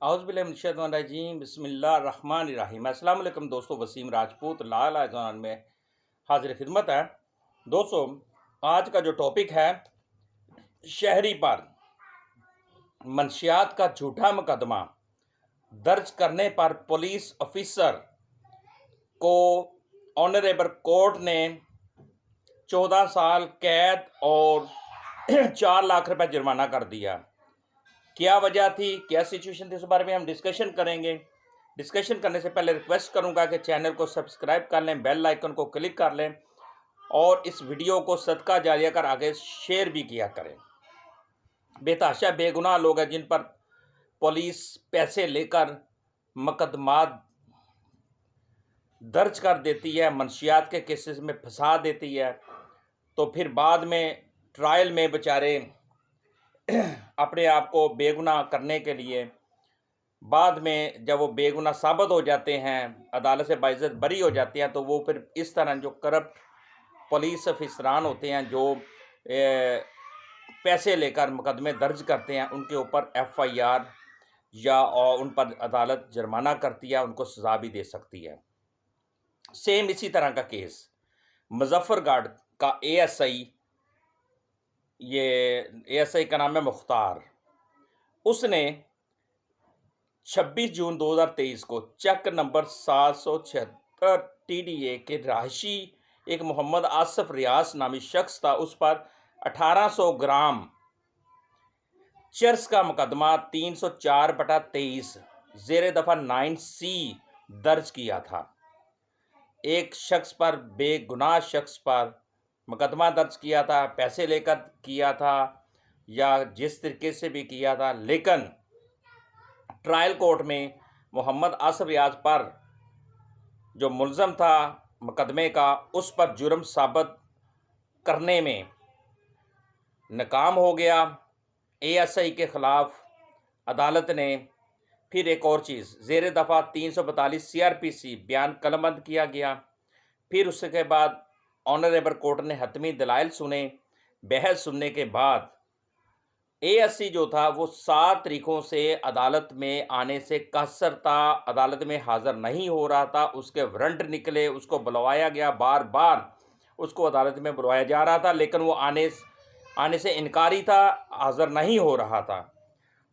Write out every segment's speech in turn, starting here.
औज़ुबिल्लाहिमिनश्शैतानिर्रजीम बिस्मिल्लाहिर्रहमानिर्रहीम। अस्सलाम वालेकुम दोस्तों, वसीम राजपूत लाल आज़ान में हाजिर खिदमत है। दोस्तों, आज का जो टॉपिक है, शहरी पर मंशियात का झूठा मुकदमा दर्ज करने पर पुलिस ऑफिसर को ऑनरेबल कोर्ट ने 14 साल कैद और 4 लाख रुपए जुर्माना कर दिया। क्या वजह थी, क्या सिचुएशन थी, इस बारे में हम डिस्कशन करेंगे। डिस्कशन करने से पहले रिक्वेस्ट करूंगा कि चैनल को सब्सक्राइब कर लें, बेल आइकन को क्लिक कर लें और इस वीडियो को सदका जारिया कर आगे शेयर भी किया करें। बेतहाशा बेगुनाह लोग हैं जिन पर पुलिस पैसे लेकर मुकदमा दर्ज कर देती है, मंशियात के केसेस में फंसा देती है, तो फिर बाद में ट्रायल में बेचारे अपने आप को बेगुनाह करने के लिए बाद में जब वो बेगुनाह साबित हो जाते हैं, अदालत से बाइज्जत बरी हो जाते हैं, तो वो फिर इस तरह जो करप्ट पुलिस अफसरान होते हैं जो पैसे लेकर मुकदमे दर्ज करते हैं, उनके ऊपर FIR या और उन पर अदालत जुर्माना करती है, उनको सज़ा भी दे सकती है। सेम इसी तरह का केस मुजफ्फरगढ़ का ASI का नाम है मुख्तार। उसने 26 जून 2023 को चेक नंबर 776 TDA के रहायशी एक मोहम्मद आसिफ रियास नामी शख्स था, उस पर 1800 ग्राम चर्स का मुकदमा 304/23 ज़ेर दफ़ा 9C दर्ज किया था। एक शख्स पर, बेगुनाह शख्स पर मुकदमा दर्ज किया था, पैसे लेकर किया था या जिस तरीके से भी किया था, लेकिन ट्रायल कोर्ट में मोहम्मद आसिफ रियाज पर जो मुलज़म था मुकदमे का, उस पर जुर्म साबित करने में नाकाम हो गया। ASI के ख़िलाफ़ अदालत ने फिर एक और चीज़ ज़ेर दफ़ा 342 CRPC बयान कलमबंद किया गया। फिर उसके बाद ऑनरेबल कोर्ट ने हतमी दलाइल सुने। बहस सुनने के बाद ASI जो था वो 7 तारीखों से अदालत में आने से कसर था, अदालत में हाज़िर नहीं हो रहा था। उसके वारंट निकले, उसको बुलवाया गया, बार बार उसको अदालत में बुलवाया जा रहा था, लेकिन वो आने से इनकारी था, हाज़िर नहीं हो रहा था।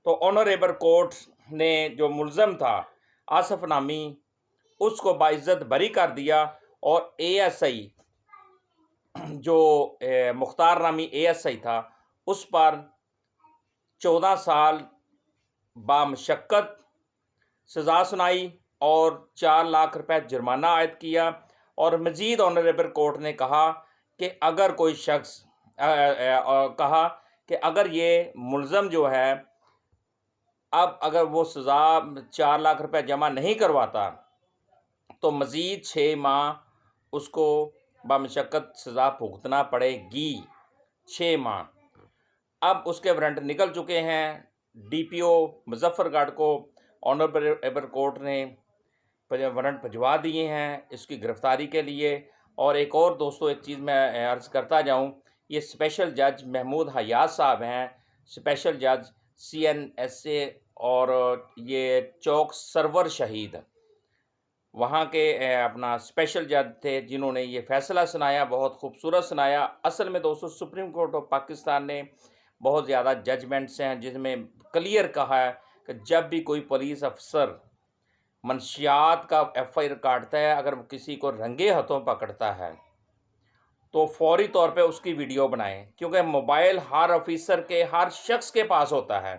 तो ऑनरेबल कोर्ट ने जो मुलज़म था आसिफ नामी, उसको बाइज्जत बरी कर दिया और ASI जो मुख्तार नामी ASI था, उस पर 14 साल बामशक्कत सज़ा सुनाई और 4 लाख रुपए जुर्माना आयद किया। और मज़ीद ऑनरेबल कोर्ट ने कहा कि अगर कोई शख्स कहा कि अगर ये मुलज़म जो है, अब अगर वो सज़ा 4 लाख रुपए जमा नहीं करवाता तो मज़ीद 6 माह उसको बामशक्कत सज़ा भुगतना पड़ेगी। 6 माह। अब उसके वारंट निकल चुके हैं। DPO मुजफ्फरगढ़ को ऑनरेबल कोर्ट ने वारंट भिजवा दिए हैं इसकी गिरफ़्तारी के लिए। और एक और दोस्तों, एक चीज़ मैं अर्ज़ करता जाऊँ, ये स्पेशल जज महमूद हयात साहब हैं, स्पेशल जज CNSA, और ये चौक सरवर शहीद वहाँ के अपना स्पेशल जज थे जिन्होंने ये फ़ैसला सुनाया, बहुत खूबसूरत सुनाया। असल में दोस्तों, सुप्रीम कोर्ट ऑफ पाकिस्तान ने बहुत ज़्यादा जजमेंट्स हैं जिसमें क्लियर कहा है कि जब भी कोई पुलिस अफसर मंशियात का FIR काटता है, अगर वो किसी को रंगे हाथों पकड़ता है तो फौरी तौर पे उसकी वीडियो बनाएं, क्योंकि मोबाइल हर ऑफिसर के, हर शख्स के पास होता है,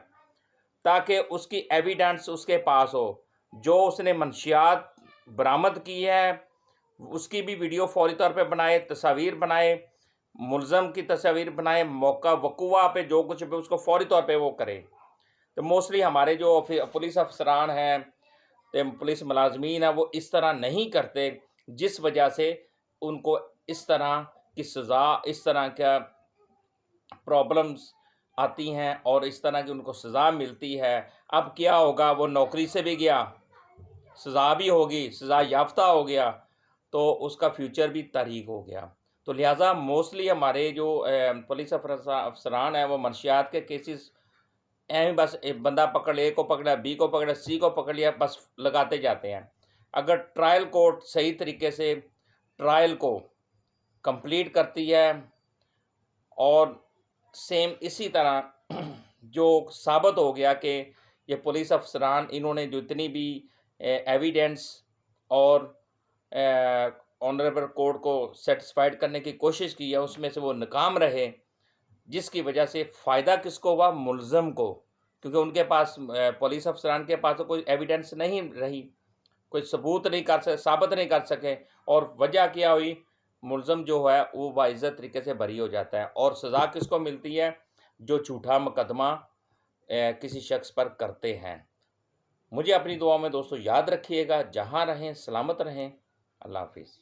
ताकि उसकी एविडेंस उसके पास हो। जो उसने मंशियात बरामद की है उसकी भी वीडियो फौरी तौर पे बनाए, तस्वीर बनाए, मुलज़म की तस्वीर बनाए, मौका वक़ुआ पे जो कुछ भी उसको फौरी तौर पे वो करे। तो मोस्टली हमारे जो पुलिस अफसरान हैं, पुलिस मुलाजमीन हैं, वो इस तरह नहीं करते, जिस वजह से उनको इस तरह की सज़ा, इस तरह का प्रॉब्लम्स आती हैं और इस तरह की उनको सज़ा मिलती है। अब क्या होगा, वो नौकरी से भी गया, सज़ा भी होगी, सज़ा याफ्ता हो गया, तो उसका फ्यूचर भी तारीक हो गया। तो लिहाजा मोस्टली हमारे जो पुलिस अफसरान हैं वो मंशियात के केसेस ऐਵੇਂ बस एक बंदा पकड़ लिया, ए को पकड़ा, बी को पकड़ा, सी को पकड़ लिया, बस लगाते जाते हैं। अगर ट्रायल कोर्ट सही तरीके से ट्रायल को कंप्लीट करती है और सेम इसी तरह जो साबित हो गया कि ये पुलिस अफसरान इन्होंने जितनी भी एविडेंस और ऑनरेबल कोर्ट को सेटिस्फाइड करने की कोशिश की है, उसमें से वो नाकाम रहे, जिसकी वजह से फ़ायदा किसको हुआ? मुलज़म को, क्योंकि उनके पास पुलिस अफसरान के पास तो कोई एविडेंस नहीं रही, कोई सबूत नहीं कर सके, साबित नहीं कर सके, और वजह क्या हुई? मुलज़म जो है वो बाइज़्ज़त तरीके से बरी हो जाता है। और सज़ा किसको मिलती है? जो झूठा मुकदमा किसी शख्स पर करते हैं। मुझे अपनी दुआ में दोस्तों याद रखिएगा। जहाँ रहें सलामत रहें। अल्लाह हाफ़िज़।